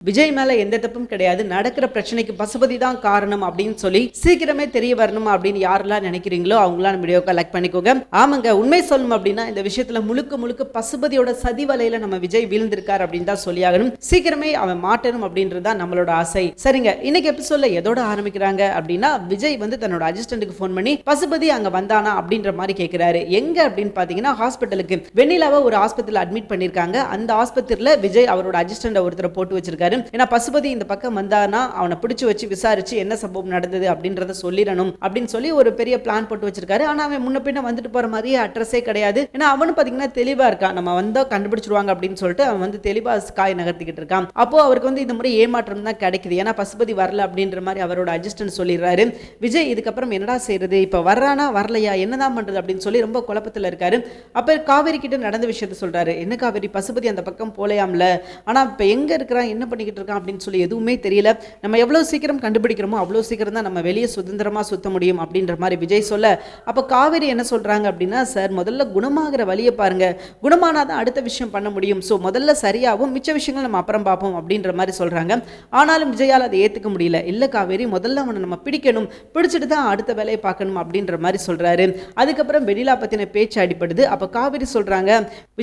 விஜய் மேல எந்த தப்பும் கிடையாது, நடக்கிற பிரச்சனைக்கு பசுபதி தான் காரணம் அப்படின்னு சொல்லி சீக்கிரமே தெரிய வரணும் அப்படின்னு யாரெல்லாம் நினைக்கிறீங்களோ அவங்களாம் வீடியோ கலெக்ட் பண்ணிக்கோங்க. ஆமாங்க, உண்மை சொல்லணும் அப்படின்னா இந்த விஷயத்துல முழுக்க முழுக்க பசுபதியோட சதி வலையில நம்ம விஜய் வீழ்ந்திருக்காரு அப்படின்னு தான் சொல்லியாகணும். சீக்கிரமே அவன் மாட்டணும் அப்படின்றது தான் நம்மளோட ஆசை. சரிங்க, இன்னைக்கு எபிசோட்ல எதோட ஆரம்பிக்கிறாங்க அப்படின்னா விஜய் தன்னோட அசிஸ்டன்ட்டுக்கு ஃபோன் பண்ணி பசுபதி அங்க வந்தானா அப்படின்ற மாதிரி கேட்கிறாரு. எங்க அப்படின்னு பாத்தீங்கன்னா ஹாஸ்பிட்டலுக்கு. வெண்ணிலாவை ஒரு ஆஸ்பத்திரியில அட்மிட் பண்ணிருக்காங்க. அந்த ஆஸ்பத்திரியில விஜய் அவரோட அசிஸ்டன்ட் ஒருத்தரை போட்டு வச்சிருக்காரு. ஏன்னா பசுபதி இந்த பக்கம் வந்தானா அவனை பிடிச்சு வச்சு விசாரிச்சு என்ன சம்பவம் நடந்தது அப்படின்றத சொல்லிடணும் அப்படின்னு சொல்லி ஒரு பெரிய பிளான் போட்டு வச்சிருக்காரு. ஆனா அவன் முன்ன பின்ன வந்துட்டு போற மாதிரியே அட்ரஸே கிடையாது. ஏன்னா அவனு பாத்தீங்கன்னா தெளிவா இருக்கான், நம்ம வந்தா கண்டுபிடிச்சிருவாங்க அப்படின்னு சொல்லிட்டு அவன் தெளிவா காய் நகர்த்திக்கிட்டு இருக்கான். அப்போ அவருக்கு இந்த முறை ஏமாற்றம் தான் கிடைக்குது. ஏன்னா பசுபதி வரல அப்படின்ற மாதிரி அவரோட அசிஸ்டன்ட் சொல்லிடுறாரு. விஜய் இதுக்கப்புறம் என்னடா செய்யறது, இப்ப வர்றானா வரலையா என்னதான் பண்றது அப்படின்னு சொல்லி ரொம்ப குழப்பத்துல இருக்காரு. அப்ப காவேரி கிட்ட நடந்த விஷயத்த சொல்றாரு. என்ன காவேரி, பசுபதி அந்த பக்கம் போலையாம்ல, ஆனா இப்ப எங்க இருக்கிறான் என்ன பண்ணிக்கிட்டு இருக்கான் அப்படின்னு சொல்லி எதுவுமே தெரியல. நம்ம எவ்வளவு சீக்கிரம் கண்டுபிடிக்கிறோமோ அவ்வளவு சீக்கிரம் தான் நம்ம வெளியே சுதந்திரமா சுத்த முடியும் அப்படின்ற மாதிரி விஜய் சொல்ல, அப்ப காவேரி என்ன சொல்றாங்க அப்படின்னா, சார் முதல்ல குணமாகிற வழியை பாருங்க, குணமானாதான் அடுத்த விஷயம் பண்ண முடியும், சோ முதல்ல சரியாகும், மிச்ச விஷயங்கள் நம்ம அப்புறம் பார்ப்போம் அப்படின்ற மாதிரி சொல்றாங்க. ஆனாலும் விஜயால் அதை ஏத்துக்க முடியல. இல்ல காவேரி, முதல்ல அவனை நம்ம பிடிக்கணும், பிடிச்சிட்டு தான் அடுத்த வேலையை பார்க்கணும் அப்படின்ற மாதிரி சொல்றாரு. அதுக்கப்புறம் வெண்ணிலா பத்தின பேச்சு அடிப்படுது. அப்ப காவேரி சொல்றாங்க,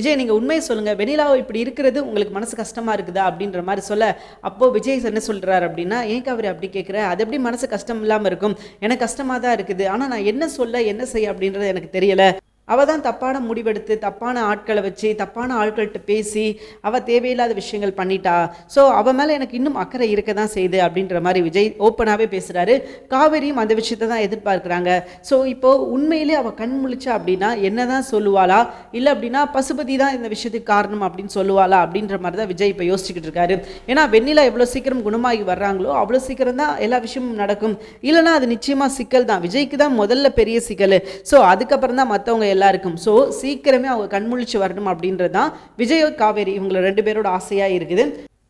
விஜய் நீங்க உண்மையை சொல்லுங்க, வெண்ணிலா இப்படி இருக்கிறது உங்களுக்கு மனசு கஷ்டமா இருக்குதா அப்படின்ற மாதிரி சொல்ல, அப்போ விஜய் என்ன சொல்றாரு அப்படின்னா, ஏன் காவேரி அப்படி கேட்குற, அது எப்படி மனசு கஷ்டம் இல்லாமல் இருக்கும், எனக்கு கஷ்டமாக தான் இருக்குது, ஆனால் நான் என்ன சொல்ல என்ன செய்ய அப்படின்றது எனக்கு தெரியல, அவ தான் தப்பான முடிவெடுத்து தப்பான ஆட்களை வச்சு தப்பான ஆட்கள்கிட்ட பேசி அவ தேவையில்லாத விஷயங்கள் பண்ணிட்டா, ஸோ அவ மேலே எனக்கு இன்னும் அக்கறை இருக்க தான் செய்யுது அப்படின்ற மாதிரி விஜய் ஓப்பனாகவே பேசுகிறாரு. காவேரியும் அந்த விஷயத்தை தான் எதிர்பார்க்குறாங்க. ஸோ இப்போது உண்மையிலே அவள் கண் முழிச்சா அப்படின்னா என்ன தான் சொல்லுவாளா, இல்லை அப்படின்னா பசுபதி தான் இந்த விஷயத்துக்கு காரணம் அப்படின்னு சொல்லுவாளா அப்படின்ற மாதிரி தான் விஜய் இப்போ யோசிச்சுக்கிட்டு இருக்காரு. ஏன்னா வெண்ணிலா எவ்வளோ சீக்கிரம் குணமாகி வர்றாங்களோ அவ்வளோ சீக்கிரம் தான் எல்லா விஷயமும் நடக்கும், இல்லைனா அது நிச்சயமாக சிக்கல் தான், விஜய்க்கு தான் முதல்ல பெரிய சிக்கல். ஸோ அதுக்கப்புறம் தான் மற்றவங்க எல்லாருக்கும். சோ சீக்கிரமே அவங்க கண்முழிச்சு வரணும் அப்படின்றது தான் விஜய் காவேரி இவங்க ரெண்டு பேரோட ஆசையா இருக்குது.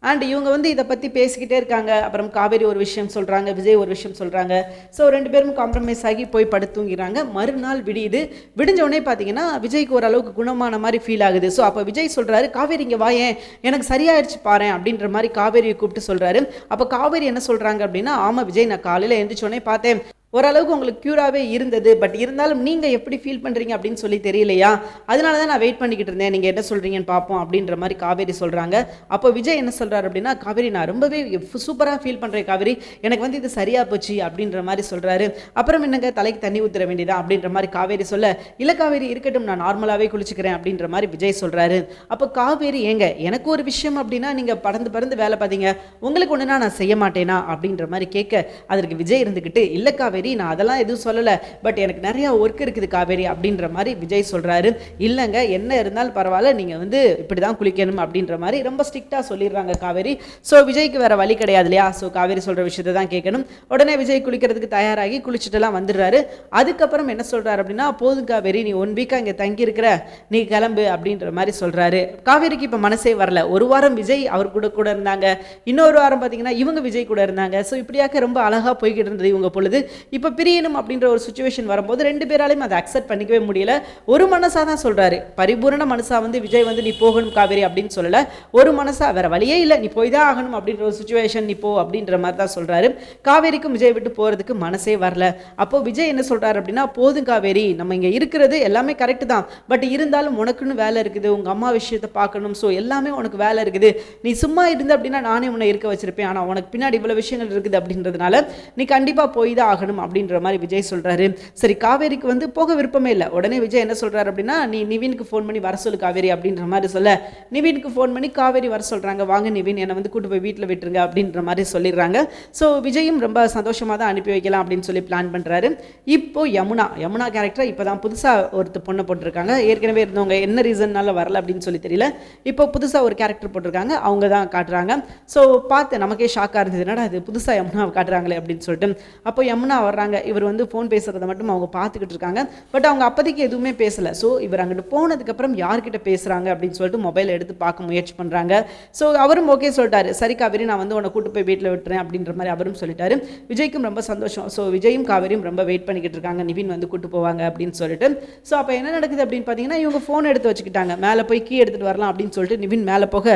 அண்ட் இவங்க இதை பற்றி பேசிக்கிட்டே இருக்காங்க. அப்புறம் காவேரி ஒரு விஷயம் சொல்கிறாங்க, விஜய் ஒரு விஷயம் சொல்கிறாங்க. ஸோ ரெண்டு பேரும் காம்ப்ரமைஸ் ஆகி போய் படுத்துங்கிறாங்க. மறுநாள் விடியுது. விடிஞ்ச உடனே பார்த்தீங்கன்னா விஜய்க்கு ஓரளவுக்கு குணமான மாதிரி ஃபீல் ஆகுது. ஸோ அப்போ விஜய் சொல்கிறாரு, காவேரி இங்கே வாயேன், எனக்கு சரியாயிடுச்சு பாரு அப்படின்ற மாதிரி காவேரியை கூப்பிட்டு சொல்கிறாரு. அப்போ காவேரி என்ன சொல்கிறாங்க அப்படின்னா, ஆமாம் விஜய், நான் காலையில் எழுந்திரிச்சோடனே பார்த்தேன், ஓரளவுக்கு உங்களுக்கு க்யூராகவே இருந்தது, பட் இருந்தாலும் நீங்கள் எப்படி ஃபீல் பண்ணுறீங்க அப்படின்னு சொல்லி தெரியலையா, அதனால தான் நான் வெயிட் பண்ணிக்கிட்டு இருந்தேன், நீங்கள் என்ன சொல்கிறீங்கன்னு பார்ப்போம் அப்படின்ற மாதிரி காவேரி சொல்கிறாங்க. அப்போ விஜய் என்ன சொல்கிறார் அப்படின்னா, காவேரி நான் ரொம்பவே சூப்பராக ஃபீல் பண்ணுறேன் காவேரி, எனக்கு இது சரியாக போச்சு அப்படின்ற மாதிரி சொல்கிறாரு. அப்புறம் என்னங்க தலைக்கு தண்ணி ஊற்றுற வேண்டியதா அப்படின்ற மாதிரி காவேரி சொல்ல, இல்லை காவேரி இருக்கட்டும், நான் நார்மலாகவே குளிச்சுக்கிறேன் அப்படின்ற மாதிரி விஜய் சொல்கிறாரு. அப்போ காவேரி, ஏங்க எனக்கு ஒரு விஷயம் அப்படின்னா நீங்கள் பறந்து பறந்து வேலை பார்த்தீங்க, உங்களுக்கு ஒன்றுனா நான் செய்ய மாட்டேனா அப்படின்ற மாதிரி கேட்க, அதற்கு விஜய் இருந்துக்கிட்டு, இல்லை காவேரி நான் அதெல்லாம் எதுவும் சொல்லலை, பட் எனக்கு நிறைய ஒர்க் இருக்குது காவேரி அப்படின்ற மாதிரி விஜய் சொல்கிறாரு. இல்லைங்க என்ன இருந்தாலும் பரவாயில்ல, நீங்கள் இப்படி தான் குளிக்கணும் அப்படின்ற மாதிரி ரொம்ப ஸ்ட்ரிக்டாக சொல்லிடுறாங்க காவேரி. ஸோ விஜய்க்கு வேறு வழி கிடையாது இல்லையா, ஸோ காவேரி சொல்கிற விஷயத்தை தான் கேட்கணும். உடனே விஜய் குளிக்கிறதுக்கு தயாராகி குளிச்சுட்டுலாம் வந்துடுறாரு. அதுக்கப்புறம் என்ன சொல்கிறாரு அப்படின்னா, போதும் காவேரி, நீ 1 வீக்காக இங்கே தங்கியிருக்கிற, நீ கிளம்பு அப்படின்ற மாதிரி சொல்கிறாரு. காவேரிக்கு இப்போ மனசே வரல. ஒரு வாரம் விஜய் அவர் கூட இருந்தாங்க, இன்னொரு வாரம் பார்த்தீங்கன்னா இவங்க விஜய் கூட இருந்தாங்க. ஸோ இப்படியாக ரொம்ப அழகாக போய்கிட்டு இருந்தது இவங்க பொழுது. இப்போ பிரியணும் அப்படின்ற ஒரு சுச்சுவேஷன் வரும்போது ரெண்டு பேராலையும் அதை அக்செப்ட் பண்ணிக்கவே முடியல. ஒரு மனசாக தான் சொல்கிறாரு, பரிபூர்ண மனசாக விஜய் நீ போகணும் காவேரி அப்படின்னு சொல்லலை, ஒரு மனசாக வேற வழியே இல்லை, நீ போய் தான் ஆகணும் அப்படின்ற ஒரு சுச்சுவேஷன், நீ போ அப்படின்ற மாதிரி தான் சொல்கிறாரு. காவேரிக்கும் விஜய் விட்டு போகிறதுக்கு மனசே வரல. அப்போ விஜய் என்ன சொல்கிறாரு அப்படின்னா, போதும் காவேரி, நம்ம இங்கே இருக்கிறது எல்லாமே கரெக்டு தான், பட் இருந்தாலும் உனக்குன்னு வேலை இருக்குது, உங்கள் அம்மா விஷயத்தை பார்க்கணும், ஸோ எல்லாமே உனக்கு வேலை இருக்குது, நீ சும்மா இருந்த அப்படின்னா நானே உன்னை இருக்க வச்சிருப்பேன், ஆனால் உனக்கு பின்னாடி இவ்வளோ விஷயங்கள் இருக்குது அப்படின்றதுனால நீ கண்டிப்பாக போய் தான் ஆகணும் அப்படின்ற மாதிரி விஜய் சொல்றாரு. சரி, காவேரிக்கு போக விருப்பமே இல்லை. உடனே விஜய் என்ன சொல்றாரு அப்படின்னா, நீ நிவினுக்கு ஃபோன் பண்ணி வர சொல்லு காவேரி அப்படின்ற மாதிரி சொல்ல, நிவினுக்கு ஃபோன் பண்ணி காவேரி வர சொல்றாங்க. வாங்க நிவின், என்னை கூட்டு போய் வீட்டில் விட்டுருங்க அப்படின்ற மாதிரி சொல்லிடுறாங்க. ஸோ விஜயும் ரொம்ப சந்தோஷமாக தான் அனுப்பி வைக்கலாம் அப்படின்னு சொல்லி பிளான் பண்றாரு. இப்போ யமுனா கேரக்டர் இப்போ தான் புதுசாக ஒருத்தர் பொண்ணை போட்டிருக்காங்க. ஏற்கனவே இருந்தவங்க என்ன ரீசன்னால வரல அப்படின்னு சொல்லி தெரியல, இப்போ புதுசாக ஒரு கேரக்டர் போட்டிருக்காங்க, அவங்க தான் காட்டுறாங்க. ஸோ பார்த்து நமக்கே ஷாக்காக இருந்தது, என்னடா இது புதுசாக யமுனாவை காட்டுறாங்களே அப்படின்னு சொல்லிட்டு. அப்போ யமுனா வர்றாங்க. இவர் வந்து ஃபோன் பேசுறத மட்டும் அவங்க பார்த்துக்கிட்டு இருக்காங்க. பட் அவங்க அப்போதைக்கு எதுவுமே பேசல. ஸோ இவர் அங்கிட்டு போனதுக்கப்புறம் யார்கிட்ட பேசுறாங்க அப்படின்னு சொல்லிட்டு மொபைல் எடுத்து பார்க்க முயற்சி பண்றாங்க. ஸோ அவரும் ஓகே சொல்லிட்டாரு. சரி காவேரி, நான் வந்து உன்னை கூட்டு போய் வீட்டில் விட்டுறேன் அப்படின்ற மாதிரி அவரும் சொல்லிட்டாரு. விஜய்க்கும் ரொம்ப சந்தோஷம். ஸோ விஜயும் காவேரியும் ரொம்ப வெயிட் பண்ணிக்கிட்டு இருக்காங்க, நிவின் வந்து கூட்டு போவாங்க அப்படின்னு சொல்லிட்டு. ஸோ அப்போ என்ன நடக்குது அப்படின்னு பார்த்தீங்கன்னா, இவங்க ஃபோன் எடுத்து வச்சுக்கிட்டாங்க. மேலே போய் கீ எடுத்துட்டு வரலாம் அப்படின்னு சொல்லிட்டு நிவின் மேலே போக,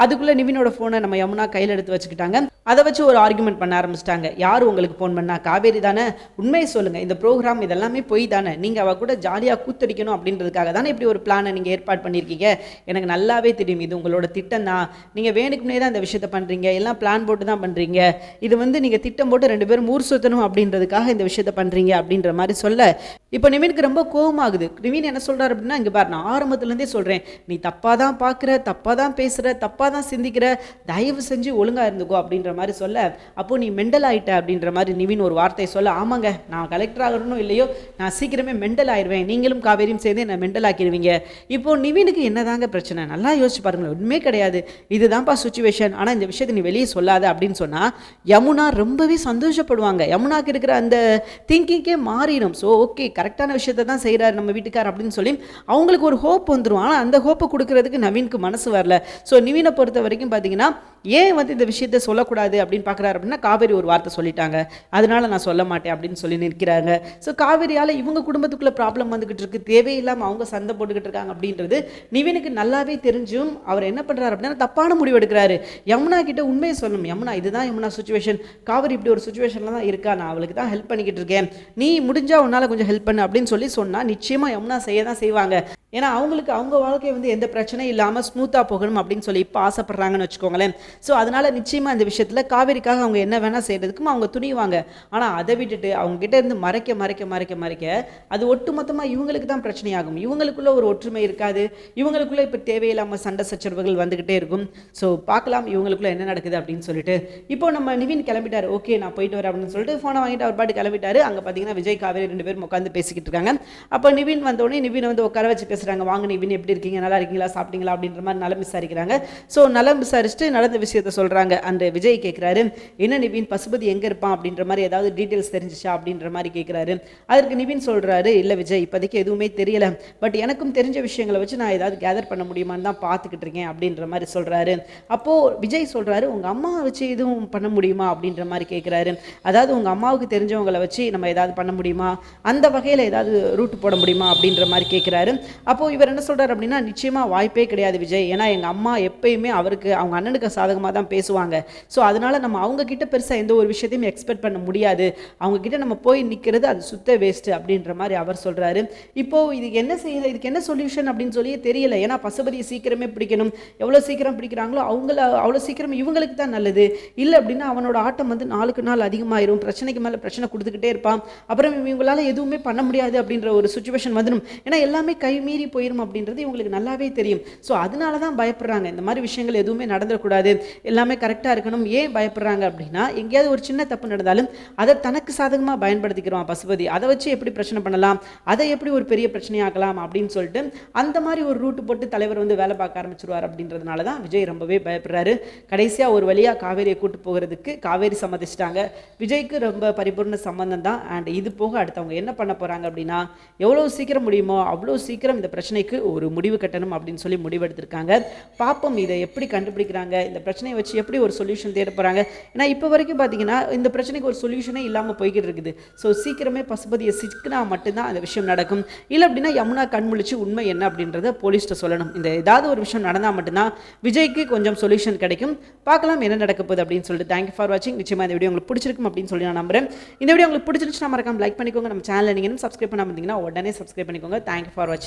அதுக்குள்ளே நிவினோட ஃபோனை நம்ம யமுனா கையில் எடுத்து வச்சுக்கிட்டாங்க. அதை வச்சு ஒரு ஆர்குமெண்ட் பண்ண ஆரம்பிச்சிட்டாங்க. யார் உங்களுக்கு ஃபோன் பண்ணா? காவேரி தானே, உண்மையை சொல்லுங்கள், இந்த ப்ரோக்ராம் இதெல்லாமே போய் தானே, நீங்கள் அவள் கூட ஜாலியாக கூத்தடிக்கணும் அப்படின்றதுக்காக தானே இப்படி ஒரு பிளானை நீங்கள் ஏற்பாடு பண்ணியிருக்கீங்க. எனக்கு நல்லாவே தெரியும் இது உங்களோட திட்டம் தான். நீங்கள் வேணுக்குனே தான் இந்த விஷயத்தை பண்ணுறீங்க, எல்லாம் பிளான் போட்டு தான் பண்ணுறீங்க. இது வந்து நீங்கள் திட்டம் போட்டு 2 பேரும் ஊர் சுற்றணும் அப்படின்றதுக்காக இந்த விஷயத்தை பண்ணுறீங்க அப்படின்ற மாதிரி சொல்ல, இப்போ நிவினுக்கு ரொம்ப கோபமாகுது. நிவின் என்ன சொல்கிறார் அப்படின்னா, இங்கே பாரு, நான் ஆரம்பத்துலேருந்தே சொல்கிறேன், நீ தப்பாக தான் பார்க்குற, தப்பாக தான் பேசுகிற, தப்பாக தான் சிந்திக்கிற, தயவு செஞ்சு ஒழுங்காக இருந்துக்கோ அப்படின்ற மாதிரி சொல்ல, அப்போது நீ மெண்டல் ஆகிட்ட அப்படின்ற மாதிரி நிவின் ஒரு வார்த்தை சொல்ல, ஆமாங்க, நான் கலெக்டர் ஆகணும் இல்லையோ, நான் சீக்கிரமே மெண்டல் ஆயிடுவேன், நீங்களும் காவேரியும் சேர்ந்து என்னை மெண்டல் ஆக்கிடுவீங்க. இப்போது நிவினுக்கு என்னதாங்க பிரச்சனை? நல்லா யோசிச்சு பாருங்களேன். உண்மையே கிடையாது, இதுதான்ப்பா சுச்சுவேஷன், ஆனால் இந்த விஷயத்தை நீ வெளியே சொல்லாத அப்படின்னு சொன்னால் யமுனா ரொம்பவே சந்தோஷப்படுவாங்க. யமுனாக்கு இருக்கிற அந்த திங்கிங்கே மாறிடும். ஸோ ஓகே, கரெக்டான விஷயத்தை தான் செய்கிறாரு நம்ம வீட்டுக்கார் அப்படின்னு சொல்லி அவங்களுக்கு ஒரு ஹோப் வந்துடும். ஆனால் அந்த ஹோப்பை கொடுக்கறதுக்கு நவீனுக்கு மனசு வரல. ஸோ நிவினை பொறுத்த வரைக்கும் பார்த்தீங்கன்னா, ஏன் வந்து இந்த விஷயத்தை சொல்லக்கூடாது அப்படின்னு பார்க்குறாரு அப்படின்னா, காவேரி ஒரு வார்த்தை சொல்லிட்டாங்க, அதனால நான் சொல்ல மாட்டேன் அப்படின்னு சொல்லி நிற்கிறாங்க. ஸோ காவேரியால் இவங்க குடும்பத்துக்குள்ளே ப்ராப்ளம் வந்துக்கிட்டு இருக்கு, தேவையில்லாமல் அவங்க சண்டை போட்டுக்கிட்டு இருக்காங்க அப்படின்றது நிவினுக்கு நல்லாவே தெரிஞ்சும் அவர் என்ன பண்ணுறாரு அப்படின்னா, தப்பான முடிவு எடுக்கிறாரு. யமுனா கிட்ட உண்மையை சொல்லணும். யமுனா, இதுதான் யமுனா சுச்சுவேஷன், காவேரி இப்படி ஒரு சுச்சுவேஷனில் தான் இருக்கா, நான் அவளுக்கு தான் ஹெல்ப் பண்ணிக்கிட்டு இருக்கேன், நீ முடிஞ்சால் உன்னால் கொஞ்சம் ஹெல்ப் பண்ணு அப்படின்னு சொல்லி சொன்னால் நிச்சயமாக யமுனா செய்ய தான் செய்வாங்க. ஏன்னா அவங்களுக்கு அவங்க வாழ்க்கை வந்து எந்த பிரச்சனையும் இல்லாமல் ஸ்மூத்தாக போகணும் அப்படின்னு சொல்லி இப்போ ஆசைப்படுறாங்கன்னு வச்சுக்கோங்களேன். ஸோ அதனால் நிச்சயமாக இந்த விஷயத்தில் காவேரிக்காக அவங்க என்ன வேணால் செய்கிறதுக்கும் அவங்க துணிவாங்க. ஆனால் அதை விட்டுட்டு அவங்ககிட்ட இருந்து மறைக்க மறைக்க மறைக்க மறைக்க அது ஒட்டுமொத்தமாக இவங்களுக்கு தான் பிரச்சனையாகும். இவங்களுக்குள்ள ஒரு ஒற்றுமை இருக்காது. இவங்களுக்குள்ள இப்போ தேவையில்லாமல் சண்டை சச்சரவுகள் வந்துக்கிட்டே இருக்கும். ஸோ பார்க்கலாம் இவங்களுக்குள்ள என்ன நடக்குது அப்படின்னு சொல்லிட்டு. இப்போ நம்ம நிவின் கிளம்பிட்டார். ஓகே, நான் போயிட்டு வரேன் அப்படின்னு சொல்லிட்டு ஃபோனை வாங்கிட்டு அவர் பாட்டு கிளம்பிட்டாரு. அங்கே பார்த்தீங்கன்னா விஜய் காவேரி 2 பேரும் உட்காந்து பேசிக்கிட்டு இருக்காங்க. அப்போ நிவின் வந்தோடனே நிவின் வந்து உட்கார வச்சு பேசுகிறாங்க. வாங்க நிவின், எப்படி இருக்கீங்க, நல்லா இருக்கீங்களா, சாப்பிட்டீங்களா அப்படின்ற மாதிரி நலம் விசாரிக்கிறாங்க. ஸோ நலம் விசாரிச்சுட்டு நடந்த விஷயத்த சொல்கிறாங்க. அந்த விஜய் கேட்குறாரு, என்ன நிவின், பசுபதி எங்கே இருப்பான் அப்படின்ற மாதிரி ஏதாவது டீட்டெயில்ஸ் தெரிஞ்சிச்சா அப்படின்ற மாதிரி கேட்குறாரு. அதற்கு நிவின் சொல்கிறாரு, இல்லை விஜய், இப்போதைக்கு எதுவுமே தெரியல, பட் எனக்கும் தெரிஞ்ச விஷயங்களை வச்சு நான் ஏதாவது கேதர் பண்ண முடியுமான்னு தான் பார்த்துக்கிட்டு இருக்கேன் அப்படின்ற மாதிரி சொல்கிறாரு. அப்போது விஜய் சொல்கிறாரு, உங்கள் அம்மாவை வச்சு எதுவும் பண்ண முடியுமா அப்படின்ற மாதிரி கேட்குறாரு. அதாவது உங்கள் அம்மாவுக்கு தெரிஞ்சவங்களை வச்சு நம்ம ஏதாவது பண்ண முடியுமா, அந்த வகையில் ஏதாவது ரூட் போட முடியுமா அப்படின்ற மாதிரி கேட்குறாரு. அப்போது இவர் என்ன சொல்கிறார் அப்படின்னா, நிச்சயமாக வாய்ப்பே கிடையாது விஜய், ஏன்னா எங்கள் அம்மா எப்பயுமே அவருக்கு அவங்க அண்ணனுக்கு சாதகமாக தான் பேசுவாங்க. ஸோ அதனால் நம்ம அவங்கக்கிட்ட பெருசாக எந்த ஒரு விஷயத்தையும் எக்ஸ்பெக்ட் பண்ண முடியாது, அவங்கக்கிட்ட நம்ம போய் நிற்கிறது அது சுத்த வேஸ்ட்டு அப்படின்ற மாதிரி அவர் சொல்கிறாரு. இப்போது இதுக்கு என்ன செய்யலை, இதுக்கு என்ன சொல்யூஷன் அப்படின்னு சொல்லியே தெரியலை. ஏன்னா பசுபதியை சீக்கிரமே பிடிக்கணும், எவ்வளோ சீக்கிரம் பிடிக்கிறாங்களோ அவ்வளோ சீக்கிரம் இவங்களுக்கு தான் நல்லது. இல்லை அப்படின்னா அவனோட ஆட்டம் வந்து நாளுக்கு நாள் அதிகமாயிரும், பிரச்சனைக்கு மேலே பிரச்சனை கொடுத்துக்கிட்டே இருப்பான், அப்புறம் இவங்களால எதுவுமே பண்ண முடியாது அப்படின்ற ஒரு சுச்சுவேஷன் வந்துடும். ஏன்னா எல்லாமே கை மீறி போயிடும் அப்படின்றது இவங்களுக்கு நல்லாவே தெரியும். ஸோ அதனால தான் பயப்படுறாங்க. இந்த மாதிரி விஷயங்கள் எதுவுமே நடந்துடக்கூடாது, எல்லாமே கரெக்டாக இருக்கணும். ஏன் பயப்படுறாங்க அப்படின்னா, எங்கேயாவது ஒரு சின்ன தப்பு நடந்தாலும் அதை தனக்கு சாதகமாக பயன்படுத்திக்கிறோம் பசுபதி, அதை வச்சு எப்படி பிரச்சனை பண்ணலாம், அதை எப்படி ஒரு பெரிய பிரச்சனையாக்கலாம் அப்படின்னு சொல்லிட்டு அந்த மாதிரி ஒரு ரூட்டு போட்டு தலைவர் வந்து வேலை பார்க்க ஆரம்பிச்சிருவார். அப்படின்றதுனால தான் விஜய் ரொம்பவே பயப்படுறாரு. கடைசியாக ஒரு வழியாக காவேரியை கூட்டு போகிறதுக்கு காவேரி சம்மதிச்சிட்டாங்க. விஜய்க்கு ரொம்ப பரிபூர்ண சம்பந்தம் தான். அண்ட் இது போக அடுத்தவங்க என்ன பண்ண போகிறாங்க அப்படின்னா, எவ்வளோ சீக்கிரம் முடியுமோ அவ்வளோ சீக்கிரம் இந்த பிரச்சனைக்கு ஒரு முடிவு கட்டணும் அப்படின்னு சொல்லி முடிவெடுத்திருக்காங்க. பாப்போம் இதை எப்படி கண்டுபிடிக்கிறாங்க, இந்த பிரச்சனையை வச்சு எப்படி ஒரு சொல்யூஷன் தேட போகிறாங்க. ஏன்னா இப்போ வரைக்கும் பார்த்தீங்கன்னா இந்த பிரச்சனைக்கு ஒரு சொல்யூஷனே இல்லாமல் போய்கிட்டு இருக்குது. ஸோ சீக்கிரமே பசுபதியை சிக்கினா மட்டும்தான் அந்த விஷயம் நடக்கும். இல்லை அப்படின்னா யமுனா கண்முழிச்சு உண்மை என்ன அப்படின்றத போலீஸ்கிட்ட சொல்லணும். இந்த ஏதாவது ஒரு விஷயம் நடந்தால் மட்டும்தான் விஜய்க்கு கொஞ்சம் சொல்யூஷன் கிடைக்கும். பார்க்கலாம் என்ன நடக்க போகுது அப்படின்னு சொல்லிட்டு. தேங்க்யூ ஃபார் வாட்சிங். நிச்சயமாக இந்த வீடியோ உங்களுக்கு பிடிச்சிருக்கும் அப்படின்னு சொல்லி நான் நம்புறேன். இந்த வீடியோ உங்களுக்கு பிடிச்சிருந்துச்சுன்னா மறக்காம லைக் பண்ணிக்கோங்க. நம்ம சேனலை நீங்கள் சப்ஸ்கிரைப் பண்ணாமல் இருந்தீங்கன்னா உடனே சப்ஸ்கிரைப் பண்ணிக்கோங்க. தேங்க்யூ ஃபார் வாட்சிங்.